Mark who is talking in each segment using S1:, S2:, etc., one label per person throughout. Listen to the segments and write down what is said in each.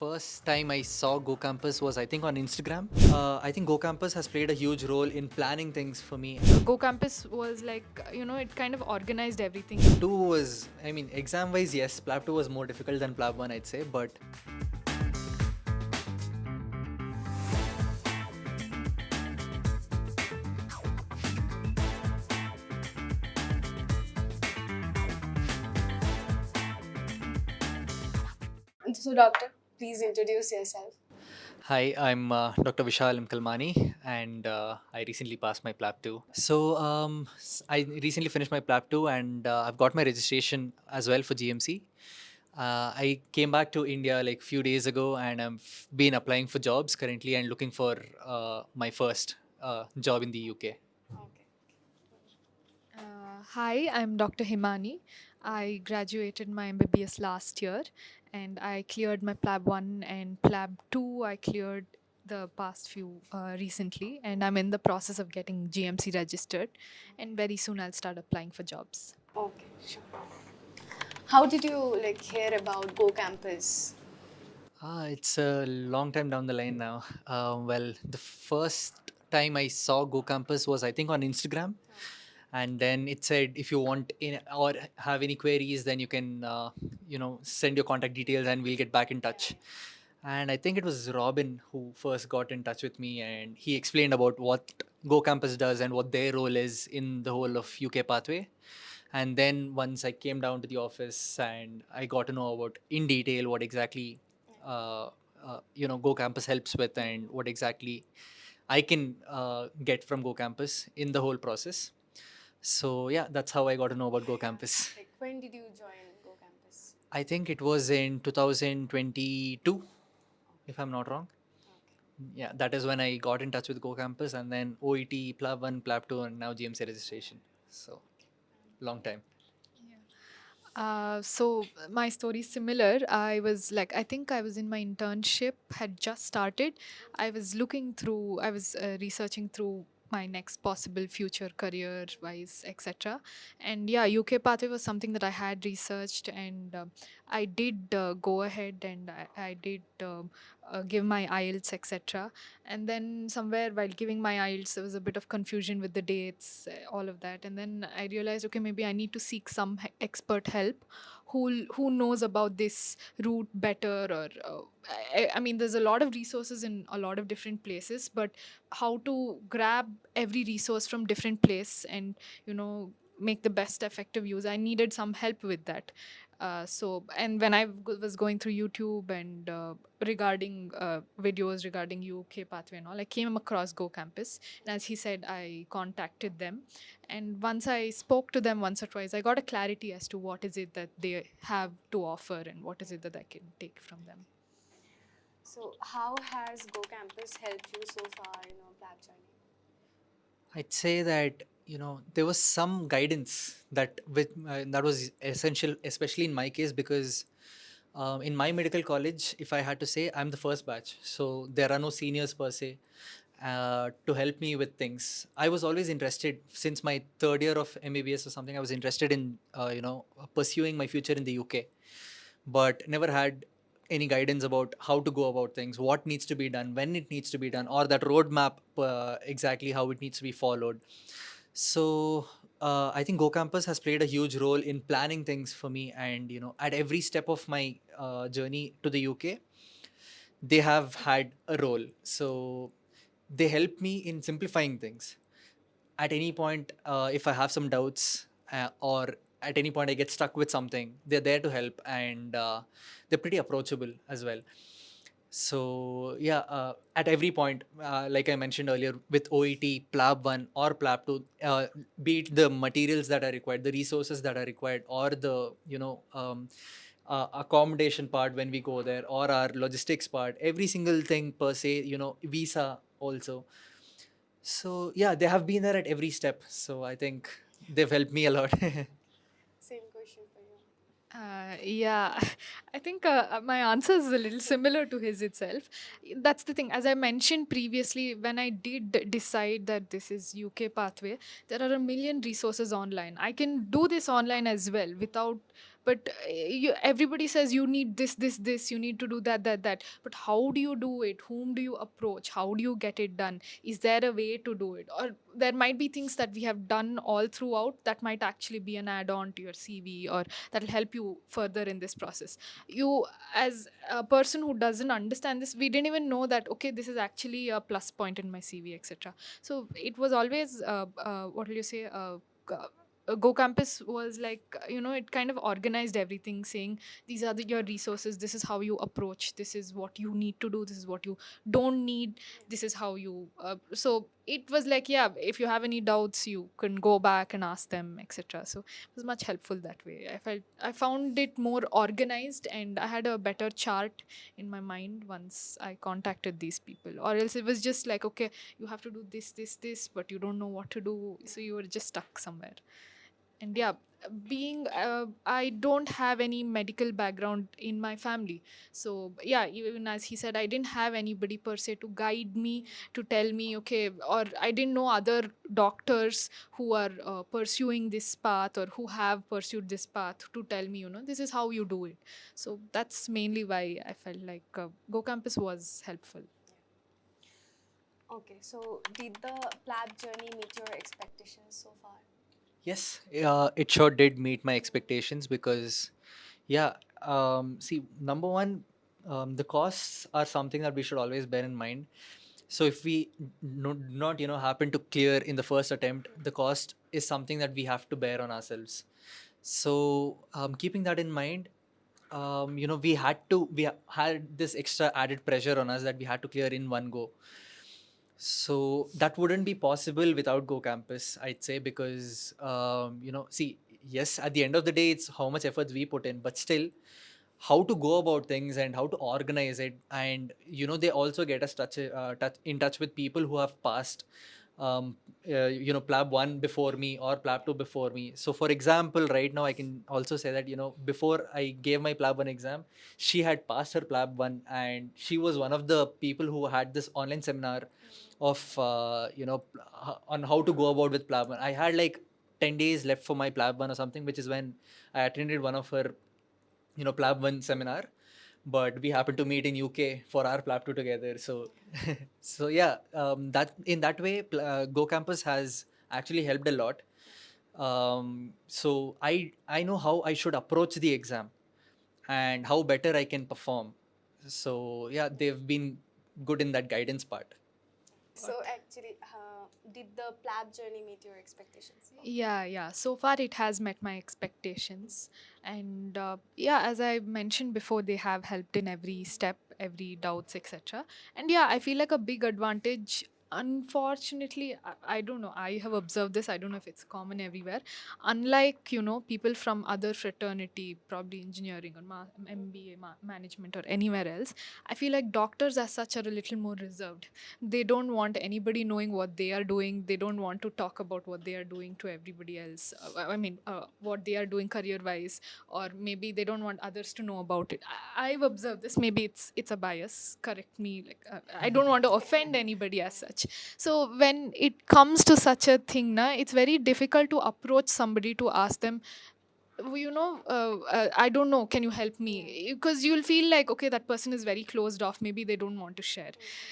S1: First time I saw GooCampus was, I think, on Instagram. I think GooCampus has played a huge role in planning things for me.
S2: GoCampus was like, it kind of organized everything.
S1: Two was, I mean, exam wise, yes, PLAB 2 was more difficult than PLAB 1, I'd say, but
S3: So, doctor, please introduce yourself.
S1: hi, I'm Dr. Vishal. I'm Kalmani, and I recently passed my PLAB 2. So, I recently finished my PLAB 2, and I've got my registration as well for GMC. I came back to India like few days ago, and I've been applying for jobs currently and looking for my first job in the UK.
S3: Okay.
S2: Hi, I'm Dr. Himani. I graduated my MBBS last year and I cleared my PLAB 1 and PLAB 2. I cleared the past few recently, and I'm in the process of getting GMC registered, and very soon I'll start applying for jobs.
S3: Okay, sure. How did you hear about GoCampus?
S1: It's a long time down the line now. Well, the first time I saw GoCampus was, I think, on Instagram, and then it said if you want in or have any queries, then you can send your contact details and we'll get back in touch. And I think it was Robin who first got in touch with me, and he explained about what GoCampus does and what their role is in the whole of UK pathway. And then once I came down to the office and I got to know about in detail what exactly uh, GoCampus helps with and what exactly I can get from GoCampus in the whole process. So yeah, that's how I got to know about GoCampus.
S3: Like, when did you join GoCampus?
S1: I think it was in 2022, if I'm not wrong. Yeah, that is when I got in touch with GoCampus, and then OET, PLAB 1, PLAB 2, and now GMC registration. So long time.
S2: So my story is similar. I think I was in my internship, had just started. I was researching through my next possible future career wise, etc. And yeah, UK pathway was something that I had researched, and I did go ahead and I did give my IELTS, etc. And then somewhere while giving my IELTS, there was a bit of confusion with the dates, all of that. And then I realized, okay, maybe I need to seek some expert help who knows about this route better. Or I mean, there's a lot of resources in a lot of different places, but how to grab every resource from different place and make the best effective use, I needed some help with that. And when I was going through YouTube and regarding videos regarding UK pathway and all, I came across GoCampus, and as he said, I contacted them. And once I spoke to them once or twice, I got a clarity as to what is it that they have to offer and what is it that I can take from them.
S3: So, how has GoCampus helped you so far in your PLAB journey?
S1: I'd say that there was some guidance that was essential, especially in my case, because in my medical college, if I had to say, I'm the first batch, so there are no seniors per se to help me with things. I was always interested since my third year of MBBS or something. I was interested in pursuing my future in the UK, but never had any guidance about how to go about things, what needs to be done, when it needs to be done, or that roadmap exactly how it needs to be followed. So I think GoCampus has played a huge role in planning things for me, and at every step of my journey to the UK, they have had a role. So they help me in simplifying things. At any point, if I have some doubts or at any point I get stuck with something, they're there to help, and they're pretty approachable as well. So yeah, at every point, like I mentioned earlier, with OET, PLAB 1 or PLAB 2, be it the materials that are required, the resources that are required, or the accommodation part when we go there, or our logistics part, every single thing per se, visa also. So yeah, they have been there at every step. So I think they've helped me a lot.
S3: Same question for you.
S2: Yeah, I think my answer is a little similar to his itself. That's the thing. As I mentioned previously, when I did decide that this is UK pathway, there are a million resources online. I can do this online as well without but everybody says you need this, you need to do that, but how do you do it? Whom do you approach? How do you get it done? Is there a way to do it? Or there might be things that we have done all throughout that might actually be an add-on to your CV, or that will help you further in this process. You, as a person who doesn't understand this, we didn't even know that okay, this is actually a plus point in my CV, etc. So it was always what will you say, GoCampus was like, it kind of organized everything, saying these are your resources, this is how you approach, this is what you need to do, this is what you don't need, this is how you. So it was like, yeah, if you have any doubts, you can go back and ask them, etc. So it was much helpful that way. I found it more organized, and I had a better chart in my mind once I contacted these people. Or else it was just like, okay, you have to do this, but you don't know what to do, so you were just stuck somewhere. And yeah, being I don't have any medical background in my family, so yeah, even as he said, I didn't have anybody per se to guide me, to tell me okay, or I didn't know other doctors who are pursuing this path, or who have pursued this path, to tell me, this is how you do it. So that's mainly why I felt like GoCampus was helpful.
S3: Okay, so did the PLAB journey meet your expectations so far?
S1: Yes, it sure did meet my expectations because, yeah, see, number one, the costs are something that we should always bear in mind. So if we not happen to clear in the first attempt, the cost is something that we have to bear on ourselves. So keeping that in mind, we had this extra added pressure on us that we had to clear in one go. So that wouldn't be possible without GoCampus, I'd say, because see, yes, at the end of the day, it's how much efforts we put in, but still, how to go about things and how to organize it, and they also get us in touch with people who have passed PLAB 1 before me or PLAB 2 before me. So for example, right now I can also say that before I gave my PLAB 1 exam, she had passed her PLAB 1, and she was one of the people who had this online seminar of on how to go about with PLAB 1. I had like 10 days left for my PLAB 1 or something, which is when I attended one of her PLAB 1 seminar, but we happened to meet in UK for our PLAB 2 together. So, so yeah, that in that way, GoCampus has actually helped a lot. So I know how I should approach the exam and how better I can perform. So yeah, they've been good in that guidance part.
S3: So actually, did the PLAB journey meet your expectations?
S2: Yeah. So far, it has met my expectations. And yeah, as I mentioned before, they have helped in every step, every doubts, etc. And yeah, I feel like a big advantage. Unfortunately, I don't know. I have observed this. I don't know if it's common everywhere. Unlike, people from other fraternity, probably engineering or MBA, management, or anywhere else, I feel like doctors as such are a little more reserved. They don't want anybody knowing what they are doing. They don't want to talk about what they are doing to everybody else. What they are doing career wise, or maybe they don't want others to know about it. I've observed this. Maybe it's a bias, correct me. Like I don't want to offend anybody as such. So when it comes to such a thing, it's very difficult to approach somebody to ask them, I don't know, can you help me? Because you'll feel like, okay, that person is very closed off, maybe they don't want to share.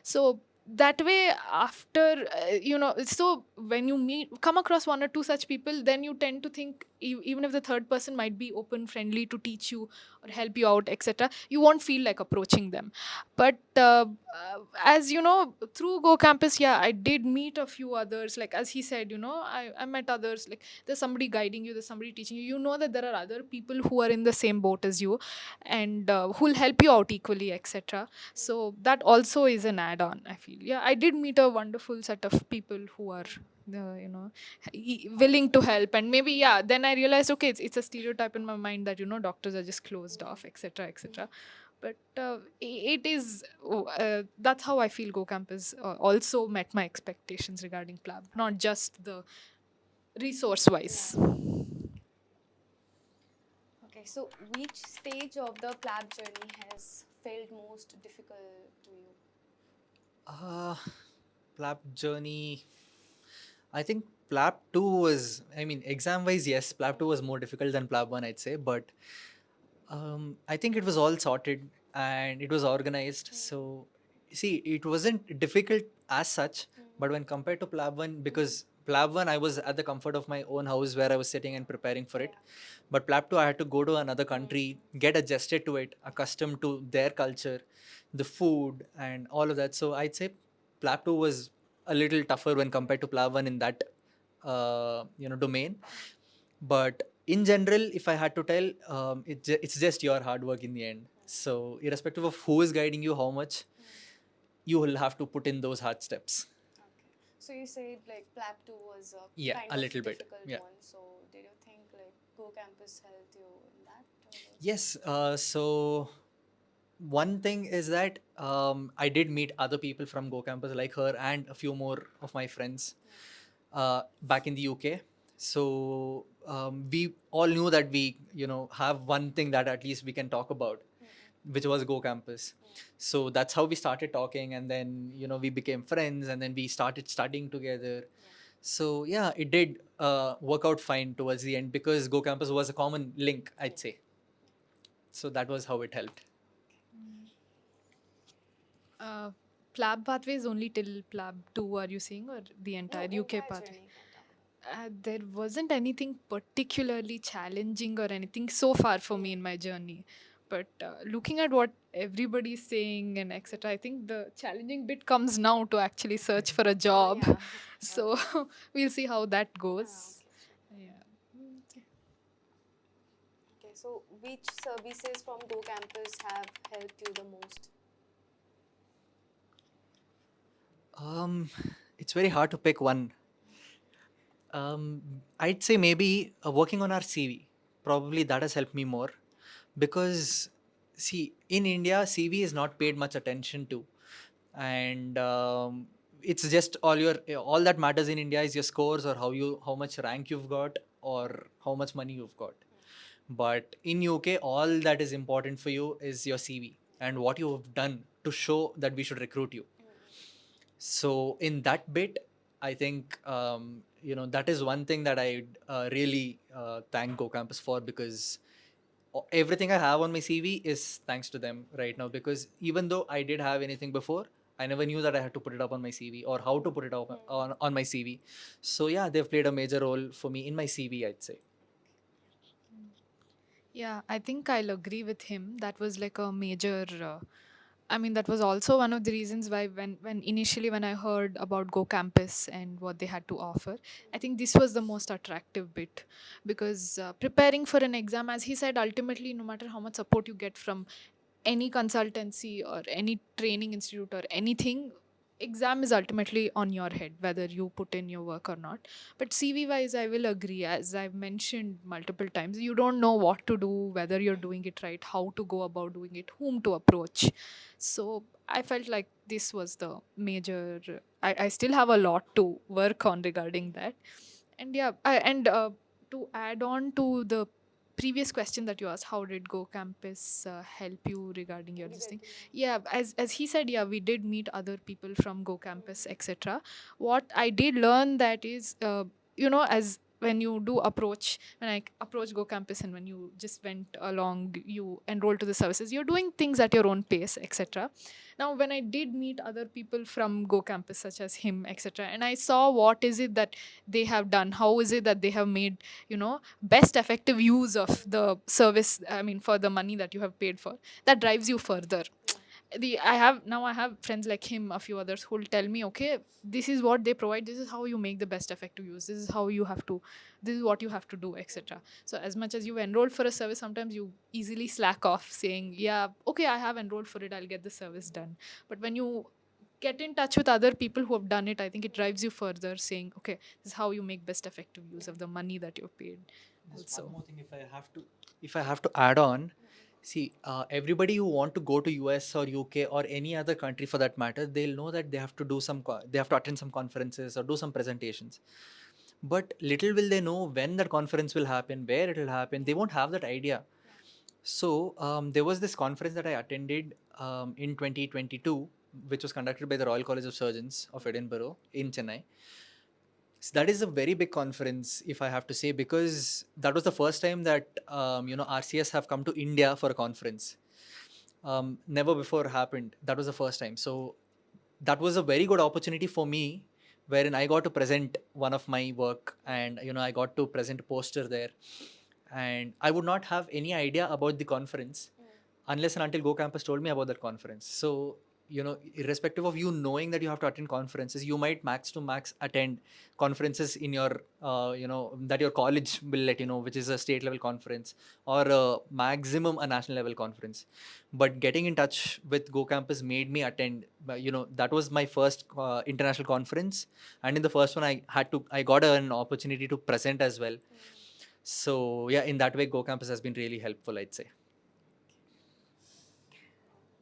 S2: So that way, after so when you come across one or two such people, then you tend to think, even if the third person might be open, friendly to teach you or help you out, etc., you won't feel like approaching them. But as you know, through GoCampus, yeah, I did meet a few others. Like as he said, I met others. Like there's somebody guiding you, there's somebody teaching you. You know that there are other people who are in the same boat as you, and who'll help you out equally, etc. So that also is an add-on, I feel. Yeah, I did meet a wonderful set of people who are willing to help. And maybe, yeah, then I realized, okay, it's a stereotype in my mind that doctors are just closed off, etc., etc. But it is that's how I feel GoCampus also met my expectations regarding PLAB, not just the resource wise.
S3: Okay, so which stage of the PLAB journey has felt most difficult to you?
S1: Uh, PLAB journey. I think PLAB 2 was, I mean, exam wise, yes, PLAB 2 was more difficult than PLAB 1, I'd say, but I think it was all sorted and it was organized. So, see, it wasn't difficult as such, but when compared to PLAB 1, because PLAB 1, I was at the comfort of my own house where I was sitting and preparing for it. But PLAB 2, I had to go to another country, get adjusted to it, accustomed to their culture, the food, and all of that. So, I'd say PLAB 2 was a little tougher when compared to PLAB 1 in that domain. But in general, if I had to tell, it's just your hard work in the end. So irrespective of who is guiding you, how much you will have to put in those hard steps.
S3: Okay. So you said like PLAB 2 was a
S1: Yeah,
S3: kind
S1: a
S3: of
S1: little bit.
S3: difficult
S1: Yeah.
S3: one. So did you think like GooCampus helped you in that?
S1: Yes. So one thing is that I did meet other people from GoCampus like her and a few more of my friends back in the UK. So we all knew that we, have one thing that at least we can talk about, which was GoCampus. So that's how we started talking, and then we became friends, and then we started studying together. So yeah, it did work out fine towards the end because GoCampus was a common link, I'd say. So that was how it helped.
S2: PLAB pathway is only till PLAB 2, are you saying, or the entire
S3: No,
S2: UK
S3: entire
S2: pathway?
S3: journey you can talk about.
S2: There wasn't anything particularly challenging or anything so far for me in my journey. But looking at what everybody's saying and etc., I think the challenging bit comes now to actually search for a job.
S3: Yeah.
S2: So we'll see how that goes.
S3: Okay, sure.
S2: Yeah. Okay.
S3: Okay, so which services from GoCampus have helped you the most?
S1: Um, it's very hard to pick one. I'd say maybe working on our CV. Probably that has helped me more because, see, in India, CV is not paid much attention to, and it's just all that matters in India is your scores or how much rank you've got or how much money you've got. But in UK, all that is important for you is your CV and what you have done to show that we should recruit you. So in that bit, I think that is one thing that I really thank GoCampus for because everything I have on my CV is thanks to them right now. Because even though I did have anything before, I never knew that I had to put it up on my CV or how to put it up on my CV. So yeah, they've played a major role for me in my CV, I'd say.
S2: Yeah, I think I'll agree with him. That was like a major. I mean, that was also one of the reasons why when initially when I heard about Go Campus and what they had to offer, I think this was the most attractive bit because preparing for an exam, as he said, ultimately, no matter how much support you get from any consultancy or any training institute or anything, exam is ultimately on your head whether you put in your work or not. But CV wise, I will agree, as I've mentioned multiple times, you don't know what to do, whether you're doing it right, how to go about doing it, whom to approach. So I felt like this was the major. I still have a lot to work on regarding that. And yeah, to add on to the previous question that you asked, how did Go Campus help you regarding your this thing? Yeah, as he said, yeah, we did meet other people from Go Campus, etc. What I did learn that is, as when you do approach, when I approach Go Campus and when you just went along, you enroll to the services, you're doing things at your own pace, etc. Now, when I did meet other people from Go Campus, such as him, etc., and I saw what is it that they have done, how is it that they have made, best effective use of the service, I mean, for the money that you have paid for, that drives you further. I have friends like him, a few others, who will tell me, okay, this is what they provide, this is how you make the best effective use, this is how you have to, this is what you have to do, etc. So as much as you enrolled for a service, sometimes you easily slack off saying, yeah, okay, I have enrolled for it, I'll get the service done. But when you get in touch with other people who have done it, I think it drives you further, saying, okay, this is how you make best effective use of the money that you've paid.
S1: Just one
S2: Also,
S1: more thing, if I have to add on, see, everybody who want to go to US or UK or any other country for that matter, they'll know that they have to they have to attend some conferences or do some presentations. But little will they know when that conference will happen, where it will happen. They won't have that idea. So there was this conference that I attended in 2022, which was conducted by the Royal College of Surgeons of Edinburgh in Chennai. So that is a very big conference, if I have to say, because that was the first time that RCS have come to India for a conference. Never before happened. That was the first time. So that was a very good opportunity for me, wherein I got to present one of my work, and I got to present a poster there, and I would not have any idea about the conference unless and until GoCampus told me about that conference. So, irrespective of you knowing that you have to attend conferences, you might max to max attend conferences in your, that your college will let you know, which is a state level conference or a maximum a national level conference. But getting in touch with GoCampus made me attend. That was my first international conference, and in the first one, I got an opportunity to present as well. So yeah, in that way, GoCampus has been really helpful, I'd say.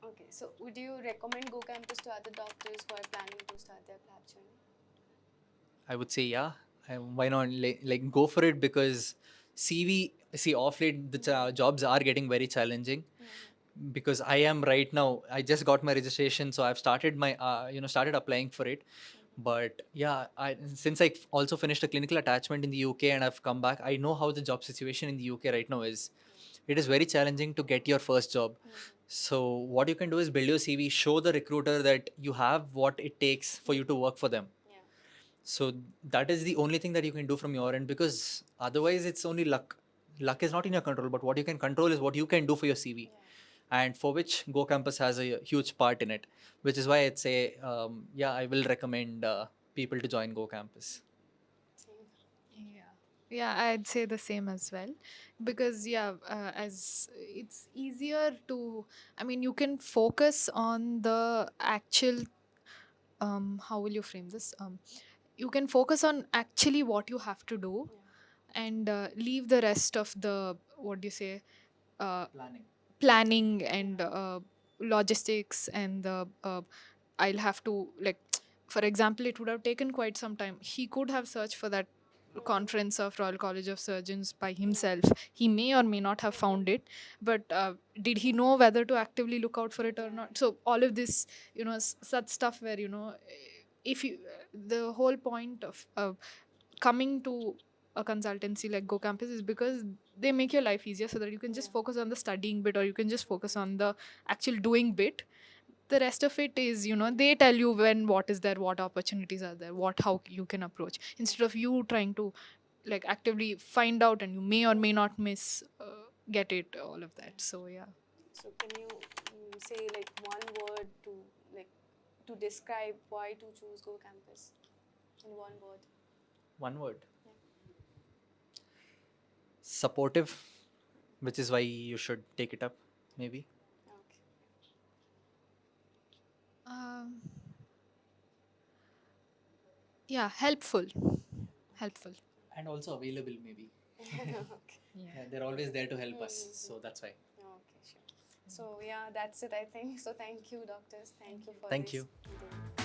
S3: Okay, so would you recommend GooCampus to other doctors who are planning to start their PLAB journey?
S1: I would say yeah. Why not like go for it, because CV, see, off late the jobs are getting very challenging, because I am right now. I just got my registration, so I've started my started applying for it. But yeah, since I also finished a clinical attachment in the UK and I've come back, I know how the job situation in the UK right now is. It is very challenging to get your first job. So what you can do is build your CV, show the recruiter that you have what it takes for you to work for them.
S3: Yeah.
S1: So that is the only thing that you can do from your end, because otherwise it's only luck. Luck is not in your control, but what you can control is what you can do for your CV, and for which GoCampus has a huge part in it. Which is why I'd say, yeah, I will recommend people to join GoCampus.
S2: Yeah. Yeah, I'd say the same as well. Because, yeah, as it's easier to, I mean, you can focus on the actual, how will you frame this? You can focus on actually what you have to do, and leave the rest of the, what do you say,
S1: Planning.
S2: planning and logistics and the I'll have to, like, for example, it would have taken quite some time. He could have searched for that conference of Royal College of Surgeons by himself. He may or may not have found it, but did he know whether to actively look out for it or not? So all of this, such stuff where, if you, the whole point of coming to a consultancy like GoCampus is because they make your life easier, so that you can just focus on the studying bit, or you can just focus on the actual doing bit. The rest of it is, they tell you when, what is there, what opportunities are there, what, how you can approach, instead of you trying to like actively find out, and you may or may not miss get it, all of that. So yeah.
S3: So can you say like one word to like to describe why to choose GoCampus in one word?
S1: One word.
S3: Yeah.
S1: Supportive, which is why you should take it up, maybe.
S3: Okay.
S2: um, yeah, helpful.
S1: And also available, maybe.
S3: Okay.
S2: Yeah.
S1: Yeah, they're always there to help us, so that's why.
S3: Okay, sure. So yeah, that's it, I think. So thank you, doctors. Thank you for
S1: Thank
S3: this
S1: you.
S3: meeting.